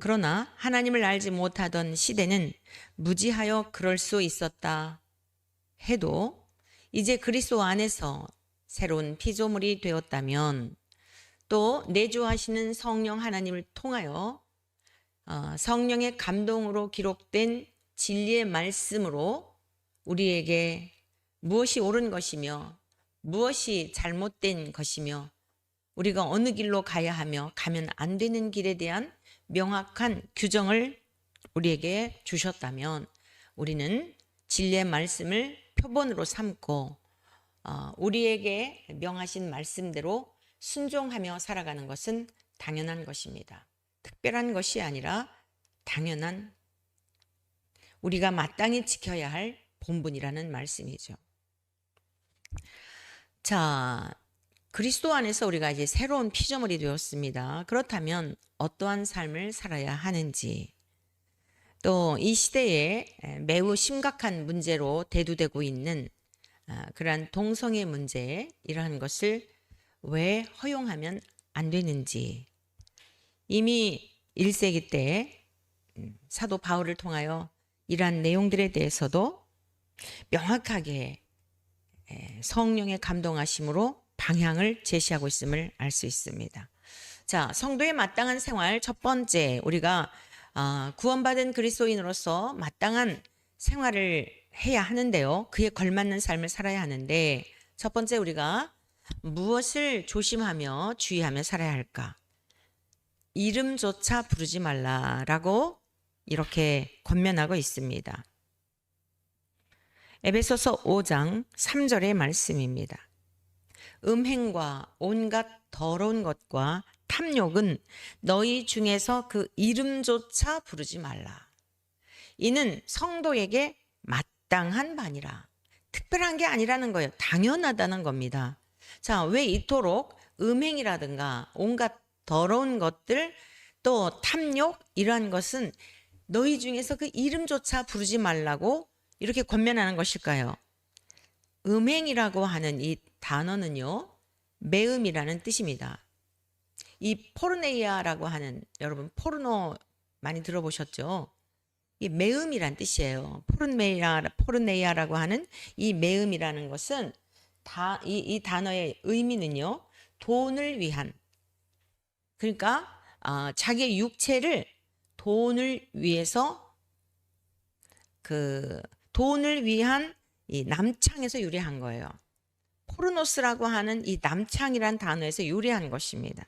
그러나 하나님을 알지 못하던 시대는 무지하여 그럴 수 있었다 해도 이제 그리스도 안에서 새로운 피조물이 되었다면 또 내주하시는 성령 하나님을 통하여 성령의 감동으로 기록된 진리의 말씀으로 우리에게 무엇이 옳은 것이며 무엇이 잘못된 것이며 우리가 어느 길로 가야 하며 가면 안 되는 길에 대한 명확한 규정을 우리에게 주셨다면 우리는 진리의 말씀을 표본으로 삼고 우리에게 명하신 말씀대로 순종하며 살아가는 것은 당연한 것입니다. 특별한 것이 아니라 당연한 우리가 마땅히 지켜야 할 본분이라는 말씀이죠. 자, 그리스도 안에서 우리가 이제 새로운 피조물이 되었습니다. 그렇다면 어떠한 삶을 살아야 하는지, 또 이 시대에 매우 심각한 문제로 대두되고 있는 그러한 동성애 문제, 이러한 것을 왜 허용하면 안 되는지, 이미 1세기 때 사도 바울을 통하여 이러한 내용들에 대해서도 명확하게 성령의 감동하심으로 방향을 제시하고 있음을 알 수 있습니다. 자, 성도의 마땅한 생활 첫 번째, 우리가 구원받은 그리스도인으로서 마땅한 생활을 해야 하는데요. 그에 걸맞는 삶을 살아야 하는데 첫 번째 우리가 무엇을 조심하며 주의하며 살아야 할까? 이름조차 부르지 말라라고 이렇게 권면하고 있습니다. 에베소서 5장 3절의 말씀입니다. 음행과 온갖 더러운 것과 탐욕은 너희 중에서 그 이름조차 부르지 말라. 이는 성도에게 마땅한 바니라. 특별한 게 아니라는 거예요. 당연하다는 겁니다. 자, 왜 이토록 음행이라든가 온갖 더러운 것들 또 탐욕 이러한 것은 너희 중에서 그 이름조차 부르지 말라고 이렇게 권면하는 것일까요? 음행이라고 하는 이 단어는요, 매음이라는 뜻입니다. 이 포르네이아라고 하는, 여러분 포르노 많이 들어보셨죠? 이 매음이란 뜻이에요. 포르네이아라고 하는 이 매음이라는 것은 이 단어의 의미는요, 돈을 위한, 그러니까 자기의 육체를 돈을 위해서 돈을 위한 이 남창에서 유래한 거예요. 포르노스라고 하는 이 남창이란 단어에서 유래한 것입니다.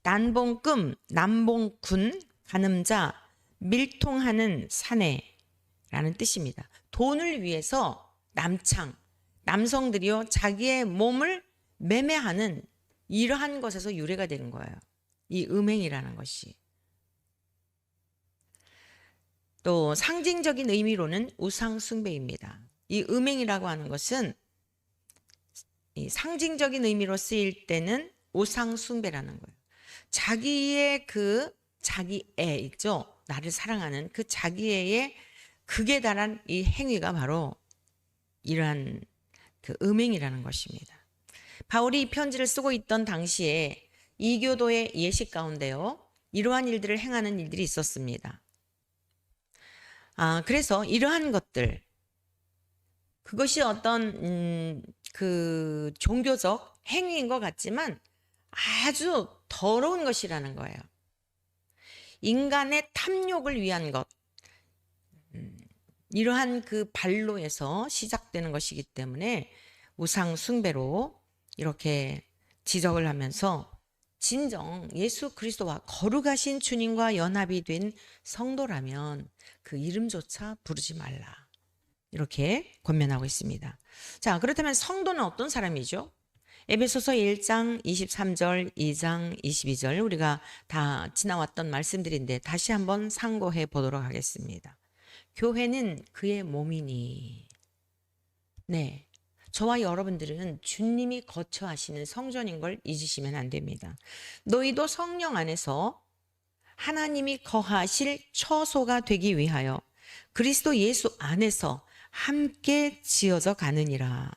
난봉금, 남봉군, 간음자, 밀통하는 사내라는 뜻입니다. 돈을 위해서 남성들이요 자기의 몸을 매매하는 이러한 것에서 유래가 되는 거예요. 이 음행이라는 것이. 또 상징적인 의미로는 우상 숭배입니다. 이 음행이라고 하는 것은 이 상징적인 의미로 쓰일 때는 우상 숭배라는 거예요. 자기의 자기애 있죠. 나를 사랑하는 그 자기애의 극에 달한 이 행위가 바로 이러한 그 음행이라는 것입니다. 바울이 이 편지를 쓰고 있던 당시에 이교도의 예식 가운데요, 이러한 일들을 행하는 일들이 있었습니다. 그래서 이러한 것들, 그것이 어떤 그 종교적 행위인 것 같지만 아주 더러운 것이라는 거예요. 인간의 탐욕을 위한 것, 이러한 그 발로에서 시작되는 것이기 때문에 우상 숭배로 이렇게 지적을 하면서 진정 예수 그리스도와 거룩하신 주님과 연합이 된 성도라면 그 이름조차 부르지 말라. 이렇게 권면하고 있습니다. 자, 그렇다면 성도는 어떤 사람이죠? 에베소서 1장 23절, 2장 22절 우리가 다 지나왔던 말씀들인데 다시 한번 상고해 보도록 하겠습니다. 교회는 그의 몸이니. 네, 저와 여러분들은 주님이 거처하시는 성전인 걸 잊으시면 안 됩니다. 너희도 성령 안에서 하나님이 거하실 처소가 되기 위하여 그리스도 예수 안에서 함께 지어져 가느니라.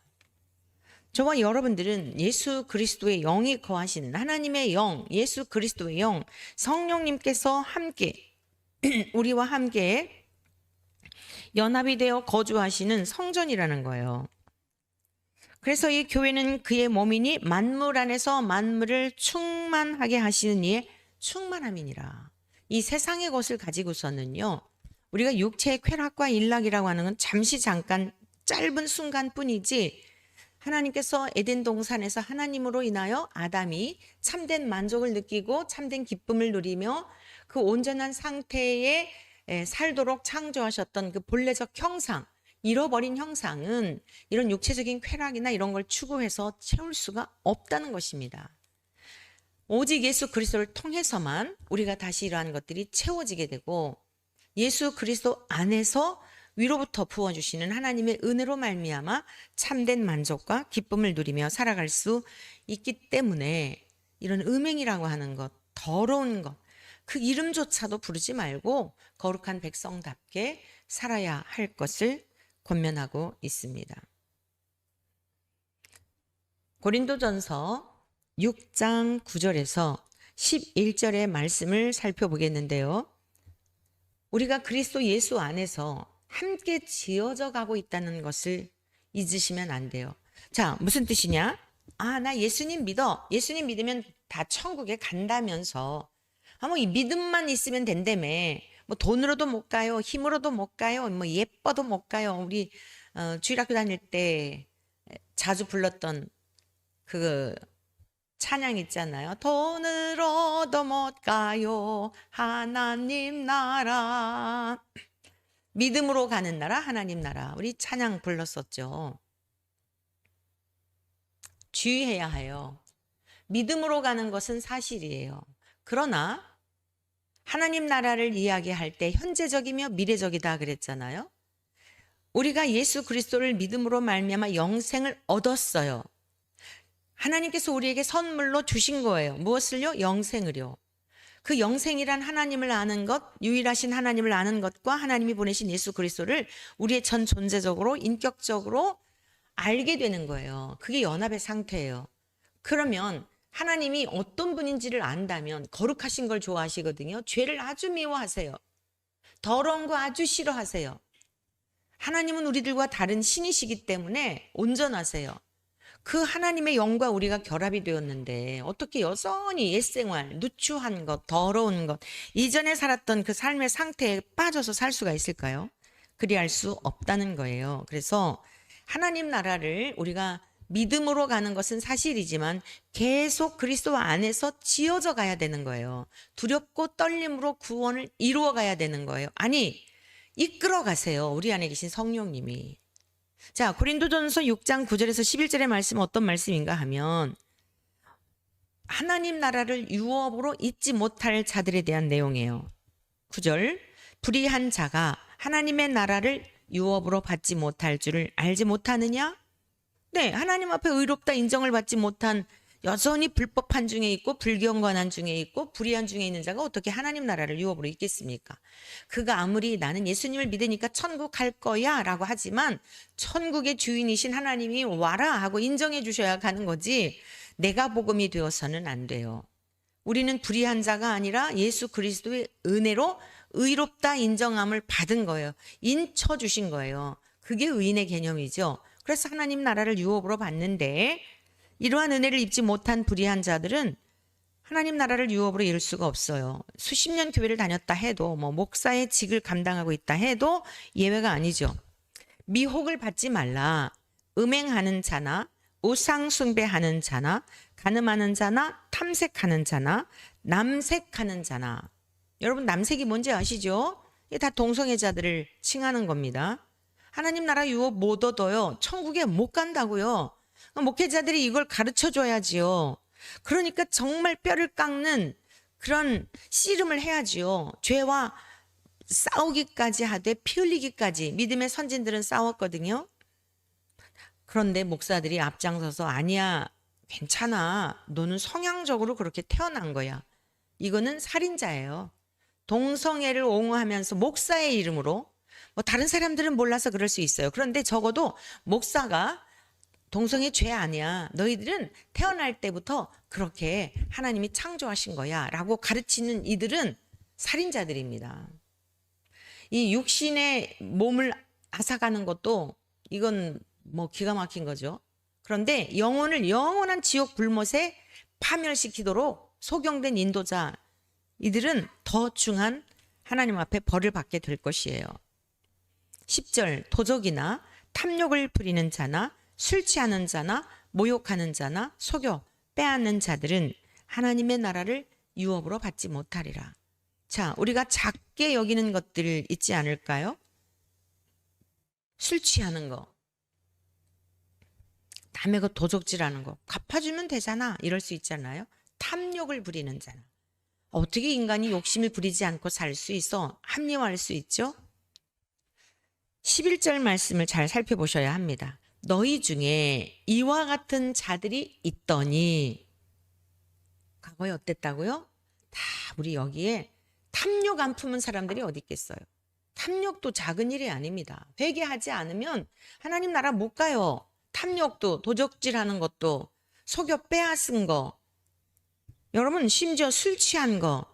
저와 여러분들은 예수 그리스도의 영이 거하시는 하나님의 영, 예수 그리스도의 영, 성령님께서 함께 우리와 함께 연합이 되어 거주하시는 성전이라는 거예요. 그래서 이 교회는 그의 몸이니 만물 안에서 만물을 충만하게 하시는 이의 충만함이니라. 이 세상의 것을 가지고서는요, 우리가 육체의 쾌락과 일락이라고 하는 건 잠시 잠깐 짧은 순간뿐이지, 하나님께서 에덴 동산에서 하나님으로 인하여 아담이 참된 만족을 느끼고 참된 기쁨을 누리며 그 온전한 상태에 살도록 창조하셨던 그 본래적 형상, 잃어버린 형상은 이런 육체적인 쾌락이나 이런 걸 추구해서 채울 수가 없다는 것입니다. 오직 예수 그리스도를 통해서만 우리가 다시 이러한 것들이 채워지게 되고, 예수 그리스도 안에서 위로부터 부어주시는 하나님의 은혜로 말미암아 참된 만족과 기쁨을 누리며 살아갈 수 있기 때문에, 이런 음행이라고 하는 것, 더러운 것, 그 이름조차도 부르지 말고 거룩한 백성답게 살아야 할 것을 권면하고 있습니다. 고린도전서 6장 9절에서 11절의 말씀을 살펴보겠는데요. 우리가 그리스도 예수 안에서 함께 지어져 가고 있다는 것을 잊으시면 안 돼요. 자, 무슨 뜻이냐? 아, 나 예수님 믿어. 예수님 믿으면 다 천국에 간다면서. 뭐 이 믿음만 있으면 된다며. 뭐 돈으로도 못 가요. 힘으로도 못 가요. 뭐 예뻐도 못 가요. 우리 주일학교 다닐 때 자주 불렀던 그 찬양 있잖아요. 돈으로도 못 가요. 하나님 나라. 믿음으로 가는 나라, 하나님 나라. 우리 찬양 불렀었죠. 주의해야 해요. 믿음으로 가는 것은 사실이에요. 그러나 하나님 나라를 이야기할 때 현재적이며 미래적이다 그랬잖아요. 우리가 예수 그리스도를 믿음으로 말미암아 영생을 얻었어요. 하나님께서 우리에게 선물로 주신 거예요. 무엇을요? 영생을요. 그 영생이란 하나님을 아는 것, 유일하신 하나님을 아는 것과 하나님이 보내신 예수 그리스도를 우리의 전 존재적으로, 인격적으로 알게 되는 거예요. 그게 연합의 상태예요. 그러면 하나님이 어떤 분인지를 안다면 거룩하신 걸 좋아하시거든요. 죄를 아주 미워하세요. 더러운 거 아주 싫어하세요. 하나님은 우리들과 다른 신이시기 때문에 온전하세요. 그 하나님의 영과 우리가 결합이 되었는데 어떻게 여전히 옛생활, 누추한 것, 더러운 것, 이전에 살았던 그 삶의 상태에 빠져서 살 수가 있을까요? 그리할 수 없다는 거예요. 그래서 하나님 나라를 우리가 믿음으로 가는 것은 사실이지만 계속 그리스도 안에서 지어져 가야 되는 거예요. 두렵고 떨림으로 구원을 이루어 가야 되는 거예요. 아니, 이끌어 가세요. 우리 안에 계신 성령님이. 자, 고린도전서 6장 9절에서 11절의 말씀은 어떤 말씀인가 하면 하나님 나라를 유업으로 잊지 못할 자들에 대한 내용이에요. 9절, 불의한 자가 하나님의 나라를 유업으로 받지 못할 줄을 알지 못하느냐? 네, 하나님 앞에 의롭다 인정을 받지 못한, 여전히 불법한 중에 있고 불경건한 중에 있고 불의한 중에 있는 자가 어떻게 하나님 나라를 유업으로 있겠습니까? 그가 아무리 나는 예수님을 믿으니까 천국 갈 거야 라고 하지만 천국의 주인이신 하나님이 와라 하고 인정해 주셔야 가는 거지, 내가 복음이 되어서는 안 돼요. 우리는 불의한 자가 아니라 예수 그리스도의 은혜로 의롭다 인정함을 받은 거예요. 인쳐 주신 거예요. 그게 의인의 개념이죠. 그래서 하나님 나라를 유업으로 받는데, 이러한 은혜를 입지 못한 불의한 자들은 하나님 나라를 유업으로 이룰 수가 없어요. 수십 년 교회를 다녔다 해도, 목사의 직을 감당하고 있다 해도 예외가 아니죠. 미혹을 받지 말라. 음행하는 자나 우상 숭배하는 자나 간음하는 자나 탐색하는 자나 남색하는 자나. 여러분, 남색이 뭔지 아시죠? 이게 다 동성애자들을 칭하는 겁니다. 하나님 나라 유업 못 얻어요. 천국에 못 간다고요. 목회자들이 이걸 가르쳐 줘야지요. 그러니까 정말 뼈를 깎는 그런 씨름을 해야지요. 죄와 싸우기까지 하되 피 흘리기까지 믿음의 선진들은 싸웠거든요. 그런데 목사들이 앞장서서 아니야, 괜찮아, 너는 성향적으로 그렇게 태어난 거야. 이거는 살인자예요. 동성애를 옹호하면서 목사의 이름으로, 다른 사람들은 몰라서 그럴 수 있어요. 그런데 적어도 목사가 동성애 죄 아니야. 너희들은 태어날 때부터 그렇게 하나님이 창조하신 거야. 라고 가르치는 이들은 살인자들입니다. 이 육신의 몸을 앗아가는 것도 이건 뭐 기가 막힌 거죠. 그런데 영혼을 영원한 지옥 불못에 파멸시키도록 소경된 인도자, 이들은 더 중한 하나님 앞에 벌을 받게 될 것이에요. 10절, 도적이나 탐욕을 부리는 자나 술 취하는 자나 모욕하는 자나 속여 빼앗는 자들은 하나님의 나라를 유업으로 받지 못하리라. 자, 우리가 작게 여기는 것들 있지 않을까요? 술 취하는 거, 남의 거 도적질하는 거, 갚아주면 되잖아, 이럴 수 있잖아요. 탐욕을 부리는 자나, 어떻게 인간이 욕심을 부리지 않고 살 수 있어? 합리화할 수 있죠? 11절 말씀을 잘 살펴보셔야 합니다. 너희 중에 이와 같은 자들이 있더니, 과거에 어땠다고요? 다 우리 여기에 탐욕 안 품은 사람들이 어디 있겠어요? 탐욕도 작은 일이 아닙니다. 회개하지 않으면 하나님 나라 못 가요. 탐욕도, 도적질하는 것도, 속여 빼앗은 거, 여러분 심지어 술 취한 거,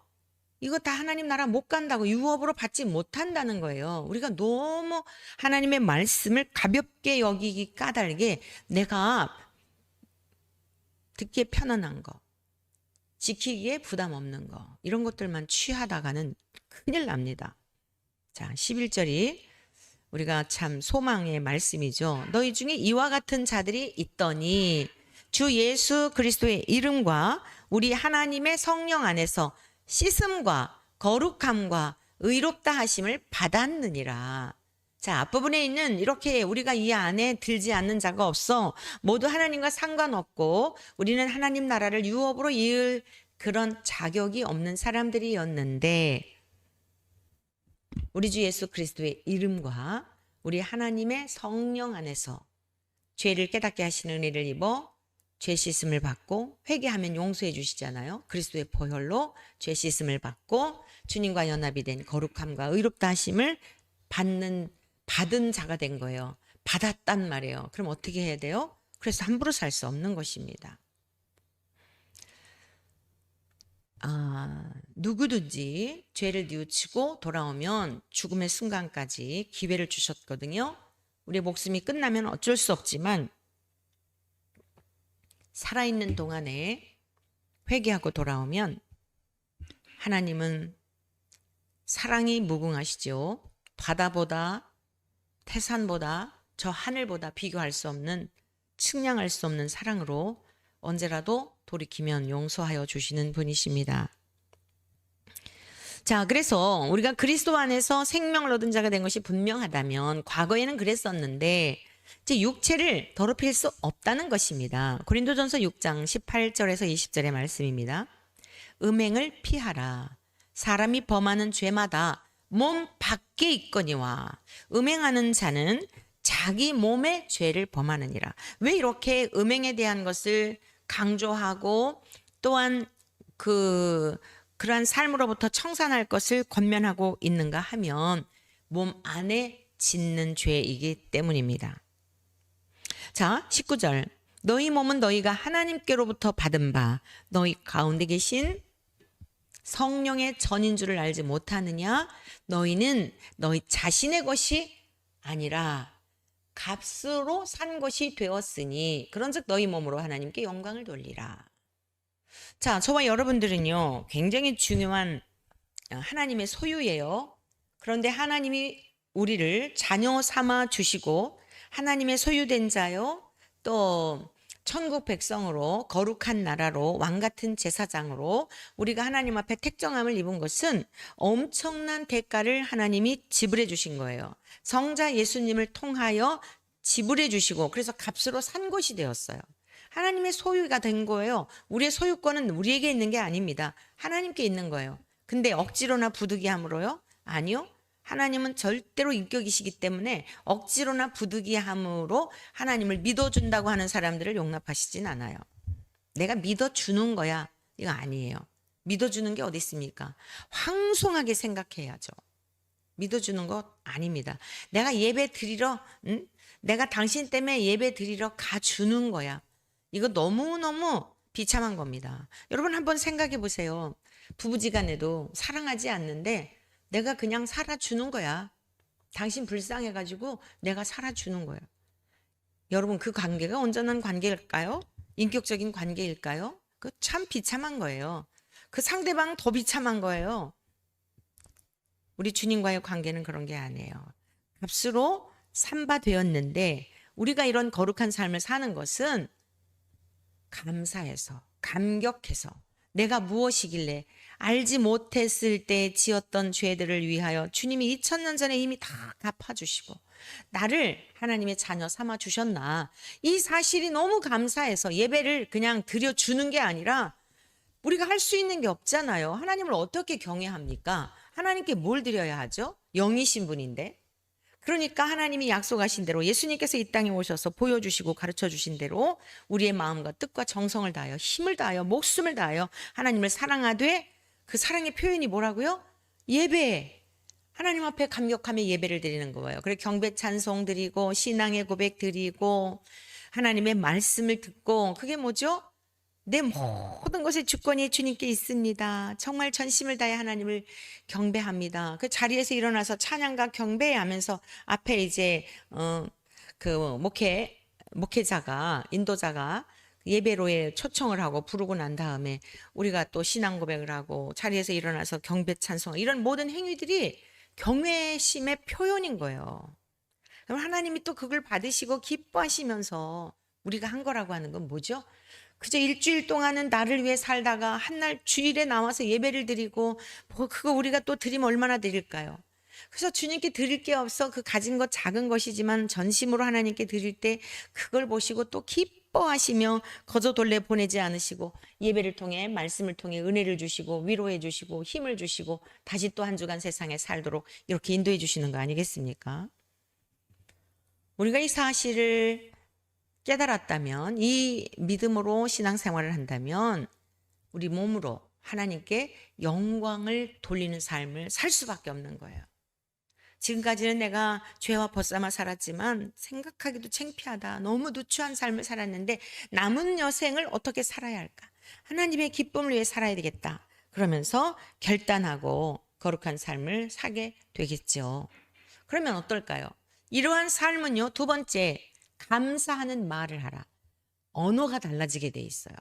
이거 다 하나님 나라 못 간다고, 유업으로 받지 못한다는 거예요. 우리가 너무 하나님의 말씀을 가볍게 여기기 까닭에 내가 듣기에 편안한 거, 지키기에 부담 없는 거, 이런 것들만 취하다가는 큰일 납니다. 자, 11절이 우리가 참 소망의 말씀이죠. 너희 중에 이와 같은 자들이 있더니 주 예수 그리스도의 이름과 우리 하나님의 성령 안에서 씻음과 거룩함과 의롭다 하심을 받았느니라. 자, 앞부분에 있는 이렇게 우리가 이 안에 들지 않는 자가 없어. 모두 하나님과 상관없고 우리는 하나님 나라를 유업으로 이을 그런 자격이 없는 사람들이었는데, 우리 주 예수 그리스도의 이름과 우리 하나님의 성령 안에서 죄를 깨닫게 하시는 은혜를 입어 죄 씻음을 받고, 회개하면 용서해 주시잖아요. 그리스도의 보혈로 죄 씻음을 받고 주님과 연합이 된 거룩함과 의롭다 하심을 받은 자가 된 거예요. 받았단 말이에요. 그럼 어떻게 해야 돼요? 그래서 함부로 살 수 없는 것입니다. 누구든지 죄를 뉘우치고 돌아오면 죽음의 순간까지 기회를 주셨거든요. 우리의 목숨이 끝나면 어쩔 수 없지만 살아있는 동안에 회개하고 돌아오면 하나님은 사랑이 무궁하시죠. 바다보다, 태산보다, 저 하늘보다 비교할 수 없는, 측량할 수 없는 사랑으로 언제라도 돌이키면 용서하여 주시는 분이십니다. 자, 그래서 우리가 그리스도 안에서 생명을 얻은 자가 된 것이 분명하다면, 과거에는 그랬었는데 이제 육체를 더럽힐 수 없다는 것입니다. 고린도전서 6장 18절에서 20절의 말씀입니다. 음행을 피하라. 사람이 범하는 죄마다 몸 밖에 있거니와 음행하는 자는 자기 몸의 죄를 범하느니라. 왜 이렇게 음행에 대한 것을 강조하고 또한 그러한 삶으로부터 청산할 것을 권면하고 있는가 하면 몸 안에 짓는 죄이기 때문입니다. 자, 19절. 너희 몸은 너희가 하나님께로부터 받은 바 너희 가운데 계신 성령의 전인 줄을 알지 못하느냐? 너희는 너희 자신의 것이 아니라 값으로 산 것이 되었으니 그런즉 너희 몸으로 하나님께 영광을 돌리라. 자, 저와 여러분들은요, 굉장히 중요한 하나님의 소유예요. 그런데 하나님이 우리를 자녀 삼아 주시고 하나님의 소유된 자요, 또 천국 백성으로, 거룩한 나라로, 왕같은 제사장으로 우리가 하나님 앞에 택정함을 입은 것은 엄청난 대가를 하나님이 지불해 주신 거예요. 성자 예수님을 통하여 지불해 주시고, 그래서 값으로 산 것이 되었어요. 하나님의 소유가 된 거예요. 우리의 소유권은 우리에게 있는 게 아닙니다. 하나님께 있는 거예요. 근데 억지로나 부득이함으로요? 아니요. 하나님은 절대로 인격이시기 때문에 억지로나 부득이함으로 하나님을 믿어준다고 하는 사람들을 용납하시진 않아요. 내가 믿어주는 거야, 이거 아니에요. 믿어주는 게 어디 있습니까? 황송하게 생각해야죠. 믿어주는 것 아닙니다. 내가 예배 드리러 내가 당신 때문에 예배 드리러 가주는 거야. 이거 너무너무 비참한 겁니다. 여러분 한번 생각해 보세요. 부부지간에도 사랑하지 않는데 내가 그냥 살아주는 거야. 당신 불쌍해가지고 내가 살아주는 거예요. 여러분 그 관계가 온전한 관계일까요? 인격적인 관계일까요? 그 참 비참한 거예요. 그 상대방 더 비참한 거예요. 우리 주님과의 관계는 그런 게 아니에요. 값으로 삼바되었는데 우리가 이런 거룩한 삶을 사는 것은 감사해서, 감격해서 내가 무엇이길래 알지 못했을 때 지었던 죄들을 위하여 주님이 2000년 전에 이미 다 갚아주시고 나를 하나님의 자녀 삼아 주셨나. 이 사실이 너무 감사해서 예배를 그냥 드려주는 게 아니라 우리가 할 수 있는 게 없잖아요. 하나님을 어떻게 경외합니까? 하나님께 뭘 드려야 하죠? 영이신 분인데. 그러니까 하나님이 약속하신 대로 예수님께서 이 땅에 오셔서 보여주시고 가르쳐주신 대로 우리의 마음과 뜻과 정성을 다하여 힘을 다하여 목숨을 다하여 하나님을 사랑하되 그 사랑의 표현이 뭐라고요? 예배. 하나님 앞에 감격하며 예배를 드리는 거예요. 그래 경배 찬송 드리고 신앙의 고백 드리고 하나님의 말씀을 듣고 그게 뭐죠? 내 모든 것의 주권이 주님께 있습니다. 정말 전심을 다해 하나님을 경배합니다. 그 자리에서 일어나서 찬양과 경배하면서 앞에 이제 그 목회자가 인도자가 예배로에 초청을 하고 부르고 난 다음에 우리가 또 신앙 고백을 하고 자리에서 일어나서 경배 찬송 이런 모든 행위들이 경외심의 표현인 거예요. 그럼 하나님이 또 그걸 받으시고 기뻐하시면서 우리가 한 거라고 하는 건 뭐죠? 그저 일주일 동안은 나를 위해 살다가 한날 주일에 나와서 예배를 드리고 뭐 그거 우리가 또 드리면 얼마나 드릴까요? 그래서 주님께 드릴 게 없어 그 가진 것 작은 것이지만 전심으로 하나님께 드릴 때 그걸 보시고 또 기뻐하시며 거저 돌려 보내지 않으시고 예배를 통해 말씀을 통해 은혜를 주시고 위로해 주시고 힘을 주시고 다시 또 한 주간 세상에 살도록 이렇게 인도해 주시는 거 아니겠습니까? 우리가 이 사실을 깨달았다면 이 믿음으로 신앙생활을 한다면 우리 몸으로 하나님께 영광을 돌리는 삶을 살 수밖에 없는 거예요. 지금까지는 내가 죄와 벗삼아 살았지만 생각하기도 창피하다. 너무 누추한 삶을 살았는데 남은 여생을 어떻게 살아야 할까? 하나님의 기쁨을 위해 살아야 되겠다. 그러면서 결단하고 거룩한 삶을 사게 되겠죠. 그러면 어떨까요? 이러한 삶은요. 두 번째, 감사하는 말을 하라. 언어가 달라지게 돼 있어요.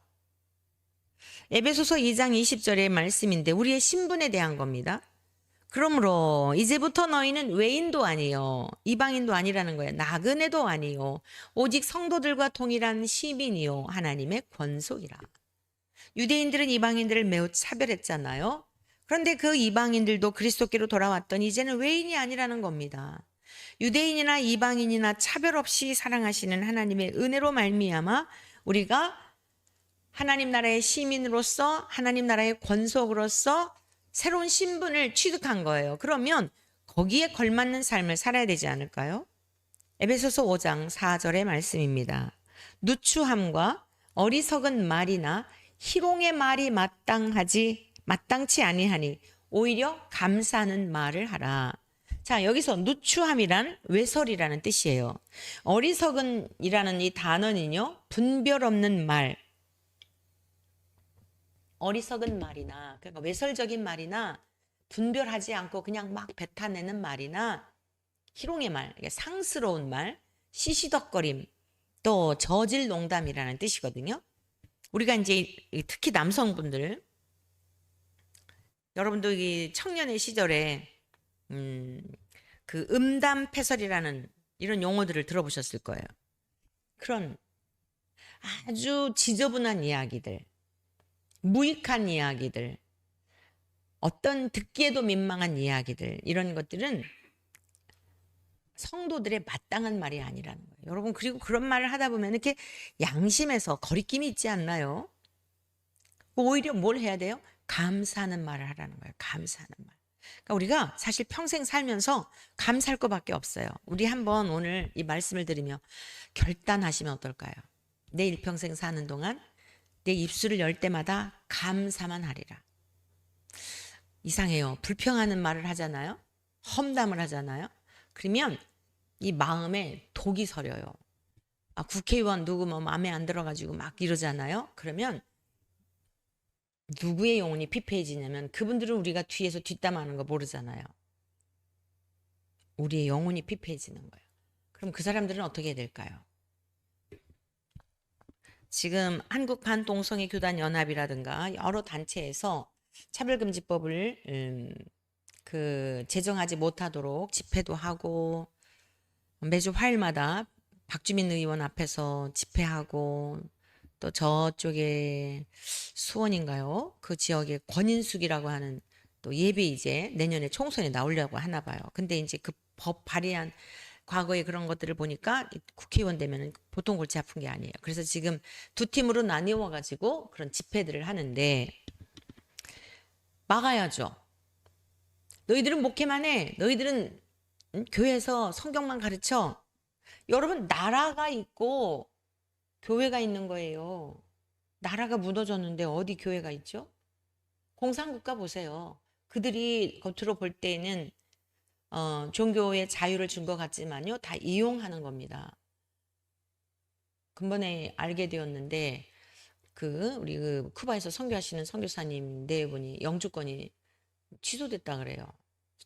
에베소서 2장 20절의 말씀인데 우리의 신분에 대한 겁니다. 그러므로 이제부터 너희는 외인도 아니요 이방인도 아니라는 거예요. 나그네도 아니요 오직 성도들과 동일한 시민이요 하나님의 권속이라. 유대인들은 이방인들을 매우 차별했잖아요. 그런데 그 이방인들도 그리스도께로 돌아왔더니 이제는 외인이 아니라는 겁니다. 유대인이나 이방인이나 차별 없이 사랑하시는 하나님의 은혜로 말미암아 우리가 하나님 나라의 시민으로서 하나님 나라의 권속으로서 새로운 신분을 취득한 거예요. 그러면 거기에 걸맞는 삶을 살아야 되지 않을까요? 에베소서 5장 4절의 말씀입니다. 누추함과 어리석은 말이나 희롱의 말이 마땅치 아니하니 오히려 감사하는 말을 하라. 자, 여기서 누추함이란 외설이라는 뜻이에요. 어리석은이라는 이 단어는요, 분별 없는 말, 어리석은 말이나, 그러니까 외설적인 말이나, 분별하지 않고 그냥 막 뱉어내는 말이나, 희롱의 말, 상스러운 말, 시시덕거림, 또 저질 농담이라는 뜻이거든요. 우리가 이제 특히 남성분들, 여러분도 이 청년의 시절에 그 음담패설이라는 이런 용어들을 들어보셨을 거예요. 그런 아주 지저분한 이야기들, 무익한 이야기들, 어떤 듣기에도 민망한 이야기들, 이런 것들은 성도들의 마땅한 말이 아니라는 거예요. 여러분, 그리고 그런 말을 하다 보면 이렇게 양심에서 거리낌이 있지 않나요? 오히려 뭘 해야 돼요? 감사하는 말을 하라는 거예요. 감사하는 말. 그러니까 우리가 사실 평생 살면서 감사할 것밖에 없어요. 우리 한번 오늘 이 말씀을 들으며 결단하시면 어떨까요? 내 일평생 사는 동안 내 입술을 열 때마다 감사만 하리라. 이상해요. 불평하는 말을 하잖아요. 험담을 하잖아요. 그러면 이 마음에 독이 서려요. 국회의원 누구 뭐 마음에 안 들어가지고 막 이러잖아요. 그러면 누구의 영혼이 피폐해지냐면 그분들은 우리가 뒤에서 뒷담하는 거 모르잖아요. 우리의 영혼이 피폐해지는 거예요. 그럼 그 사람들은 어떻게 될까요? 지금 한국 반동성애 교단 연합이라든가 여러 단체에서 차별금지법을 제정하지 못하도록 집회도 하고 매주 화요일마다 박주민 의원 앞에서 집회하고 또 저쪽에 수원인가요? 그 지역에 권인숙이라고 하는 또 예비 이제 내년에 총선에 나오려고 하나 봐요. 근데 이제 그 법 발의한 과거에 그런 것들을 보니까 국회의원 되면은 보통 골치 아픈 게 아니에요. 그래서 지금 두 팀으로 나뉘어 가지고 그런 집회들을 하는데 막아야죠. 너희들은 목회만 해. 너희들은 교회에서 성경만 가르쳐. 여러분 나라가 있고 교회가 있는 거예요. 나라가 무너졌는데 어디 교회가 있죠? 공산국가 보세요. 그들이 겉으로 볼 때는 종교의 자유를 준 것 같지만요. 다 이용하는 겁니다. 근본에 알게 되었는데 우리 쿠바에서 선교하시는 선교사님 네 분이 영주권이 취소됐다 그래요.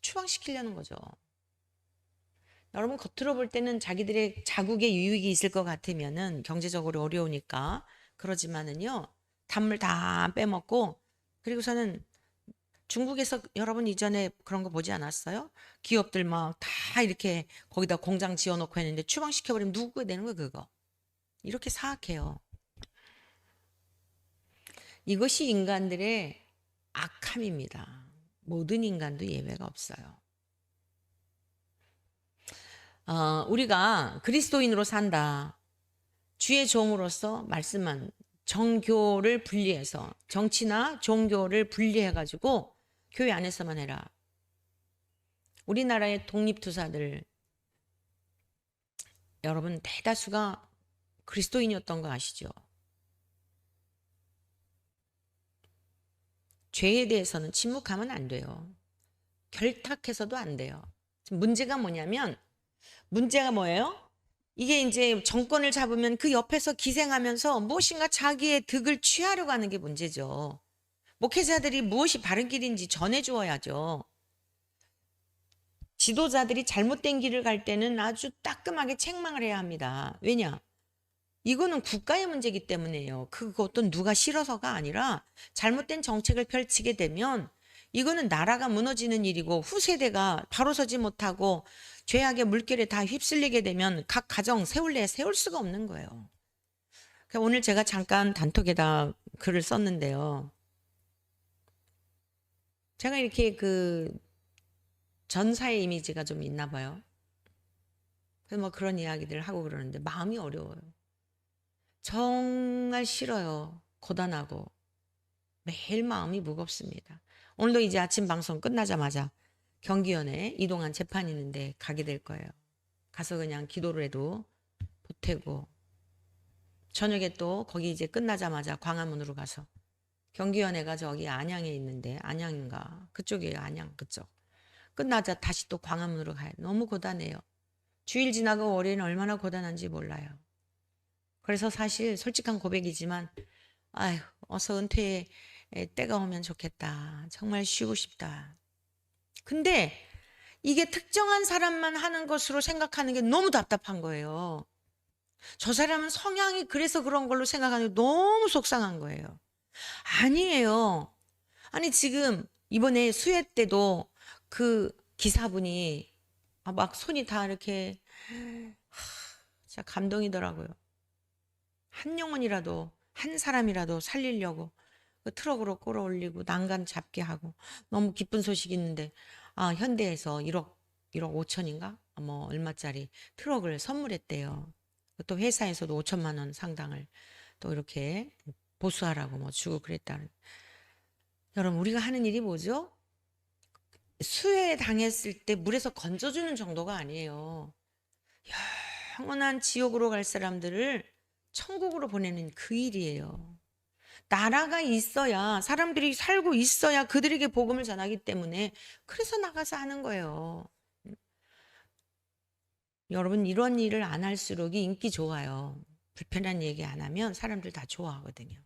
추방시키려는 거죠. 여러분 겉으로 볼 때는 자기들의 자국의 유익이 있을 것 같으면은 경제적으로 어려우니까 그러지만은요. 단물 다 빼먹고 그리고서는 중국에서 여러분 이전에 그런 거 보지 않았어요? 기업들 막 다 이렇게 거기다 공장 지어놓고 했는데 추방시켜버리면 누구가 되는 거예요, 그거? 이렇게 사악해요. 이것이 인간들의 악함입니다. 모든 인간도 예외가 없어요. 우리가 그리스도인으로 산다. 주의 종으로서 말씀한 정교를 분리해서 정치나 종교를 분리해가지고 교회 안에서만 해라. 우리나라의 독립투사들 여러분 대다수가 그리스도인이었던 거 아시죠? 죄에 대해서는 침묵하면 안 돼요. 결탁해서도 안 돼요. 문제가 뭐냐면 문제가 뭐예요? 이게 이제 정권을 잡으면 그 옆에서 기생하면서 무엇인가 자기의 득을 취하려고 하는 게 문제죠. 목회자들이 무엇이 바른 길인지 전해주어야죠. 지도자들이 잘못된 길을 갈 때는 아주 따끔하게 책망을 해야 합니다. 왜냐? 이거는 국가의 문제이기 때문에요. 그것도 누가 싫어서가 아니라 잘못된 정책을 펼치게 되면 이거는 나라가 무너지는 일이고 후세대가 바로 서지 못하고 죄악의 물결에 다 휩쓸리게 되면 각 가정 세울 수가 없는 거예요. 오늘 제가 잠깐 단톡에다 글을 썼는데요. 제가 이렇게 전사의 이미지가 좀 있나 봐요. 그래서 뭐 그런 이야기들을 하고 그러는데 마음이 어려워요. 정말 싫어요. 고단하고 매일 마음이 무겁습니다. 오늘도 이제 아침 방송 끝나자마자 경기원에 이동한 재판이 있는데 가게 될 거예요. 가서 그냥 기도를 해도 보태고 저녁에 또 거기 이제 끝나자마자 광화문으로 가서 경기원회가 저기 안양에 있는데 안양인가 그쪽이에요. 안양 그쪽. 끝나자 다시 또 광화문으로 가요. 너무 고단해요. 주일 지나고 월요일은 얼마나 고단한지 몰라요. 그래서 사실 솔직한 고백이지만 아휴 어서 은퇴의 때가 오면 좋겠다. 정말 쉬고 싶다. 근데 이게 특정한 사람만 하는 것으로 생각하는 게 너무 답답한 거예요. 저 사람은 성향이 그래서 그런 걸로 생각하는 게 너무 속상한 거예요. 아니에요. 아니 지금 이번에 수해 때도 그 기사분이 막 손이 다 이렇게 진짜 감동이더라고요. 한 영혼이라도 한 사람이라도 살리려고 그 트럭으로 끌어올리고 난간 잡게 하고 너무 기쁜 소식이 있는데 현대에서 1억 5천인가 뭐 얼마짜리 트럭을 선물했대요. 또 회사에서도 5천만 원 상당을 또 이렇게 보수하라고 뭐 주고 그랬다는. 여러분 우리가 하는 일이 뭐죠? 수해 당했을 때 물에서 건져주는 정도가 아니에요. 영원한 지옥으로 갈 사람들을 천국으로 보내는 그 일이에요. 나라가 있어야 사람들이 살고 있어야 그들에게 복음을 전하기 때문에 그래서 나가서 하는 거예요. 여러분 이런 일을 안 할수록 인기 좋아요. 불편한 얘기 안 하면 사람들 다 좋아하거든요.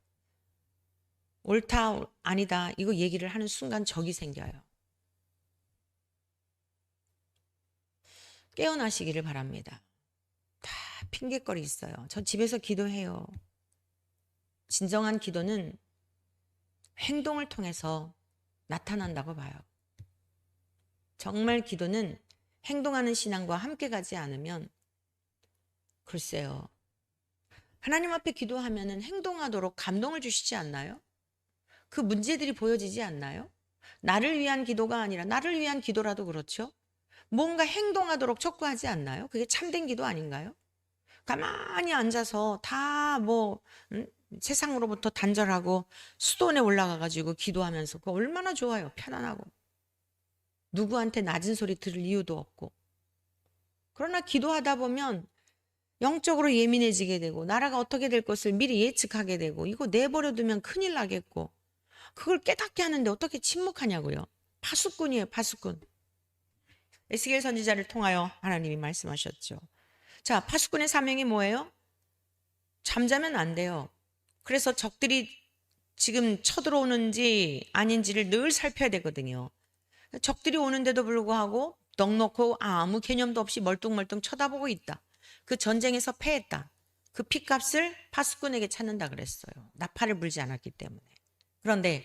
옳다 아니다 이거 얘기를 하는 순간 적이 생겨요. 깨어나시기를 바랍니다. 다 핑계거리 있어요. 저 집에서 기도해요. 진정한 기도는 행동을 통해서 나타난다고 봐요. 정말 기도는 행동하는 신앙과 함께 가지 않으면 글쎄요. 하나님 앞에 기도하면은 행동하도록 감동을 주시지 않나요? 그 문제들이 보여지지 않나요? 나를 위한 기도가 아니라 나를 위한 기도라도 그렇죠? 뭔가 행동하도록 촉구하지 않나요? 그게 참된 기도 아닌가요? 가만히 앉아서 다 세상으로부터 단절하고 수도원에 올라가가지고 기도하면서 그거 얼마나 좋아요. 편안하고. 누구한테 낮은 소리 들을 이유도 없고. 그러나 기도하다 보면 영적으로 예민해지게 되고 나라가 어떻게 될 것을 미리 예측하게 되고 이거 내버려 두면 큰일 나겠고 그걸 깨닫게 하는데 어떻게 침묵하냐고요. 파수꾼이에요. 파수꾼. 에스겔 선지자를 통하여 하나님이 말씀하셨죠. 자, 파수꾼의 사명이 뭐예요? 잠자면 안 돼요. 그래서 적들이 지금 쳐들어오는지 아닌지를 늘 살펴야 되거든요. 적들이 오는데도 불구하고 넉넉고 아무 개념도 없이 멀뚱멀뚱 쳐다보고 있다. 그 전쟁에서 패했다. 그 피값을 파수꾼에게 찾는다 그랬어요. 나팔을 불지 않았기 때문에. 그런데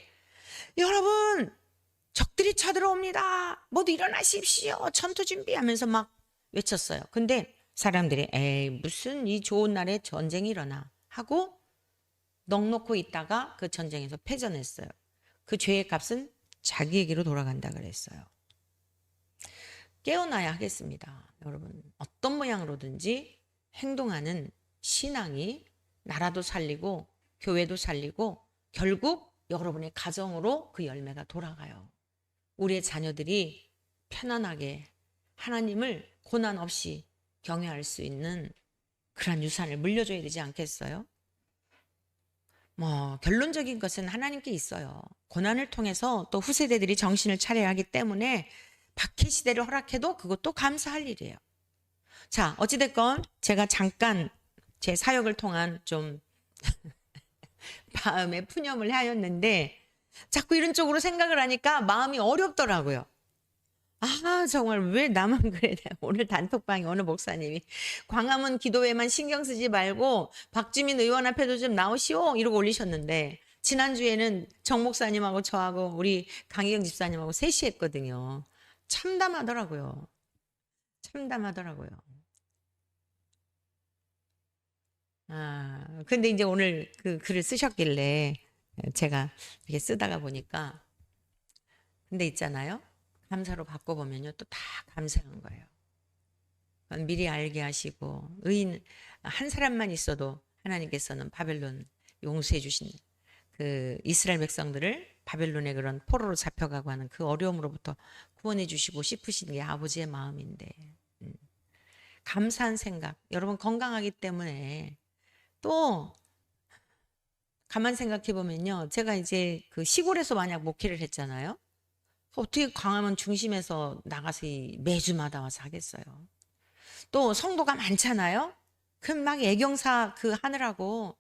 여러분 적들이 쳐들어옵니다. 모두 일어나십시오. 전투 준비하면서 막 외쳤어요. 근데 사람들이 에이 무슨 이 좋은 날에 전쟁이 일어나 하고 넋놓고 있다가 그 전쟁에서 패전했어요. 그 죄의 값은 자기에게로 돌아간다 그랬어요. 깨어나야 하겠습니다. 여러분 어떤 모양으로든지 행동하는 신앙이 나라도 살리고 교회도 살리고 결국 여러분의 가정으로 그 열매가 돌아가요. 우리의 자녀들이 편안하게 하나님을 고난 없이 경외할 수 있는 그런 유산을 물려줘야 되지 않겠어요? 결론적인 것은 하나님께 있어요. 고난을 통해서 또 후세대들이 정신을 차려야 하기 때문에 박해 시대를 허락해도 그것도 감사할 일이에요. 자, 어찌됐건 제가 잠깐 제 사역을 통한 좀 마음의 푸념을 하였는데 자꾸 이런 쪽으로 생각을 하니까 마음이 어렵더라고요. 아, 정말 왜 나만 그래? 오늘 단톡방에 어느 목사님이 광화문 기도회만 신경 쓰지 말고 박주민 의원 앞에도 좀 나오시오 이러고 올리셨는데 지난주에는 정 목사님하고 저하고 우리 강희경 집사님하고 셋이 했거든요. 참담하더라고요. 참담하더라고요. 아, 근데 이제 오늘 그 글을 쓰셨길래 제가 이렇게 쓰다가 보니까 근데 있잖아요. 감사로 바꿔보면요. 또 다 감사한 거예요. 미리 알게 하시고 의인 한 사람만 있어도 하나님께서는 바벨론 용서해 주신 그 이스라엘 백성들을 바벨론의 그런 포로로 잡혀가고 하는 그 어려움으로부터 구원해 주시고 싶으신 게 아버지의 마음인데 감사한 생각 여러분 건강하기 때문에 또 가만 생각해 보면요 제가 이제 그 시골에서 만약 목회를 했잖아요 어떻게 광화문 중심에서 나가서 매주마다 와서 하겠어요 또 성도가 많잖아요. 그럼 막 애경사 그 하느라고